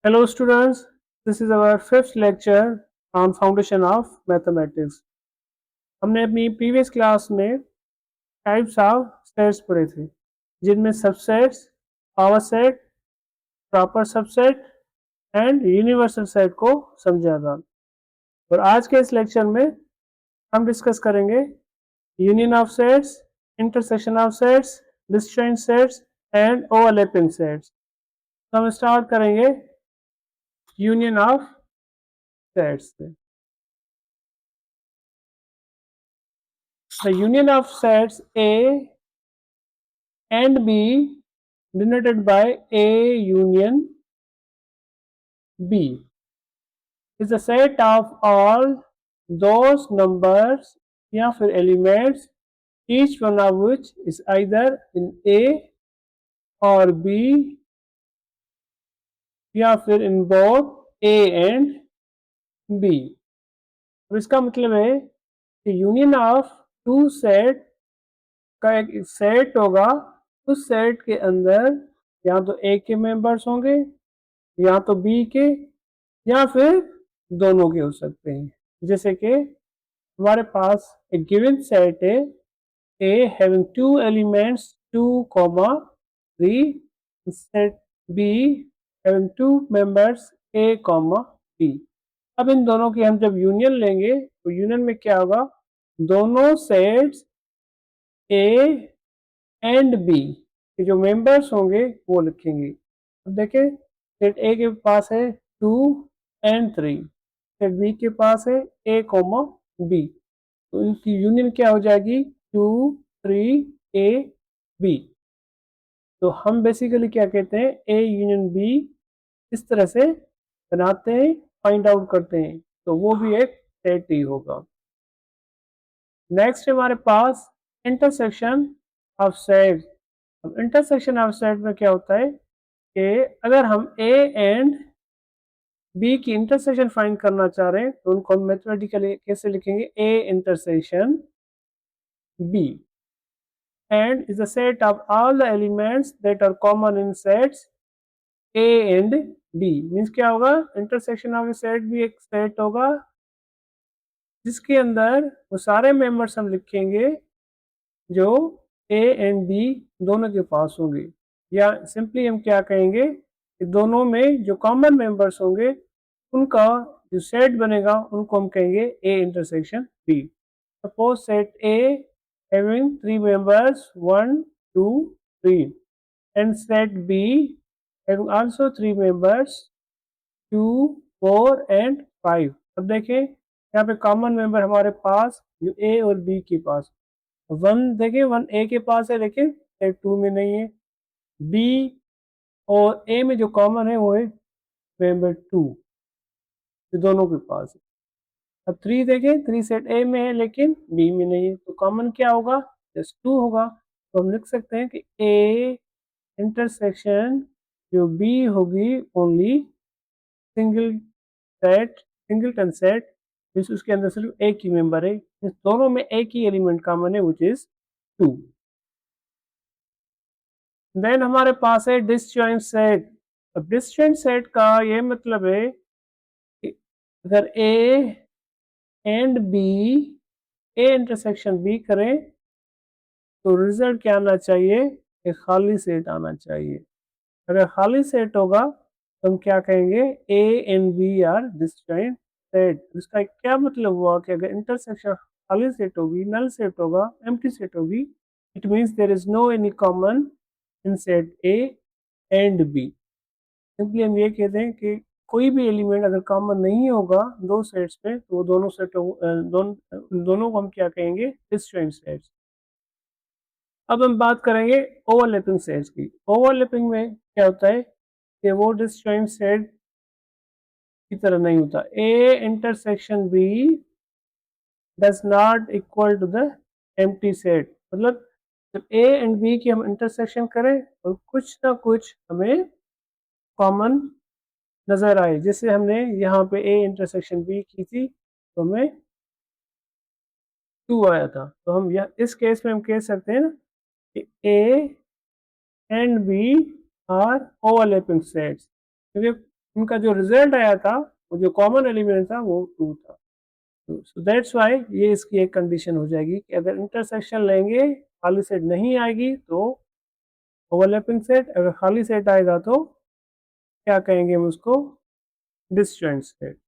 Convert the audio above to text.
Hello students, this is our fifth lecture on Foundation of Mathematics. हमने अपनी previous class में types of sets पढ़े थे जिनमें subsets, power set, proper subset and universal set को समझा था। और आज के इस लेक्चर में हम डिस्कस करेंगे union of sets, intersection of sets, disjoint sets and overlapping sets. तो हम स्टार्ट करेंगे यूनियन ऑफ सेट्स से। The union of sets A and B denoted by A union B is a set of all those numbers या फिर elements each one of which is either in A or B या फिर in both A and B। अब इसका मतलब है कि union of to set का एक सेट होगा, उस सेट के अंदर या तो ए के मेंबर्स होंगे या तो बी के या फिर दोनों के हो सकते हैं। जैसे कि हमारे पास एक गिवन सेट है A having two elements 2, 3, set B having two members A, B. अब इन दोनों की हम जब यूनियन लेंगे तो यूनियन में क्या होगा, दोनों सेट्स ए एंड बी के जो मेंबर्स होंगे वो लिखेंगे। अब देखें, सेट ए के पास है 2 एंड 3, सेट बी के पास है ए, बी, तो इनकी यूनियन क्या हो जाएगी 2, 3, ए, बी। तो हम बेसिकली क्या कहते हैं, ए यूनियन बी इस तरह से बनाते हैं, फाइंड आउट करते हैं, तो वो भी एक सेट ही होगा। नेक्स्ट हमारे पास इंटरसेक्शन ऑफ सेट। अब इंटरसेक्शन ऑफ सेट में क्या होता है कि अगर हम ए एंड बी की इंटरसेक्शन फाइंड करना चाह रहे हैं तो उनको हम मैथमेटिकली कैसे लिखेंगे, A intersection B and is a set of all the elements that are common in sets A and B। Means क्या होगा, इंटरसेक्शन ऑफ सेट भी एक सेट होगा जिसके अंदर वो सारे मेंबर्स हम लिखेंगे जो ए एंड बी दोनों के पास होंगे, या सिंपली हम क्या कहेंगे कि दोनों में जो कॉमन मेंबर्स होंगे उनका जो सेट बनेगा उनको हम कहेंगे A intersection B. Suppose set A having 3 members 1, 2, 3 and set B having also 3 members 2, 4 and 5। अब देखें यहाँ पे कॉमन मेंबर हमारे पास जो ए और बी के पास, 1 देखें 1 ए के पास है लेकिन सेट 2 में नहीं है, बी और ए में जो कॉमन है वो है मेंबर 2 जो दोनों के पास है। अब 3 देखें, 3 सेट ए में है लेकिन बी में नहीं है, तो कॉमन क्या होगा, जस्ट 2 होगा। तो हम लिख सकते हैं कि ए इंटरसेक्शन जो बी होगी ओनली सिंगलटन सेट, जिस उसके अंदर सिर्फ एक ही मेंबर है, इस दोनों में एक ही एलिमेंट कॉमन है विच इज 2। देन हमारे पास है डिसजॉइंट सेट। अब डिसजॉइंट सेट का ये मतलब है कि अगर A and B, A intersection B करें तो रिजल्ट क्या आना चाहिए, एक खाली सेट आना चाहिए। अगर खाली सेट होगा तो हम क्या कहेंगे, A and B are disjoint set. इसका क्या मतलब हुआ कि अगर इंटरसेक्शन खाली सेट होगी, नल सेट होगा, एम्प्टी सेट होगी, it means there is no any common in set A and B. सिंपली हम ये कहते हैं कि कोई भी एलिमेंट अगर कॉमन नहीं होगा दो सेट्स पे तो वो दोनों को हम क्या कहेंगे, डिसजॉइंट सेट्स। अब हम बात करेंगे ओवरलैपिंग सेट्स की। ओवरलैपिंग में क्या होता है कि वो डिसजॉइंट सेट की तरह नहीं होता। A intersection B does not equal to the empty set. मतलब जब ए एंड बी की हम इंटरसेक्शन करें और कुछ ना कुछ हमें कॉमन नजर आए, जैसे हमने यहाँ पे ए इंटरसेक्शन बी की थी तो हमें 2 आया था, तो हम यह इस केस में हम कह सकते हैं ना कि A and B are overlapping sets, क्योंकि उनका जो रिजल्ट आया था, वो जो कॉमन एलिमेंट था वो 2 था। सो दैट्स व्हाई ये इसकी एक कंडीशन हो जाएगी कि अगर इंटरसेक्शन लेंगे खाली सेट नहीं आएगी तो ओवरलैपिंग सेट, अगर खाली सेट आएगा तो क्या कहेंगे हम उसको, डिसजॉइंट सेट।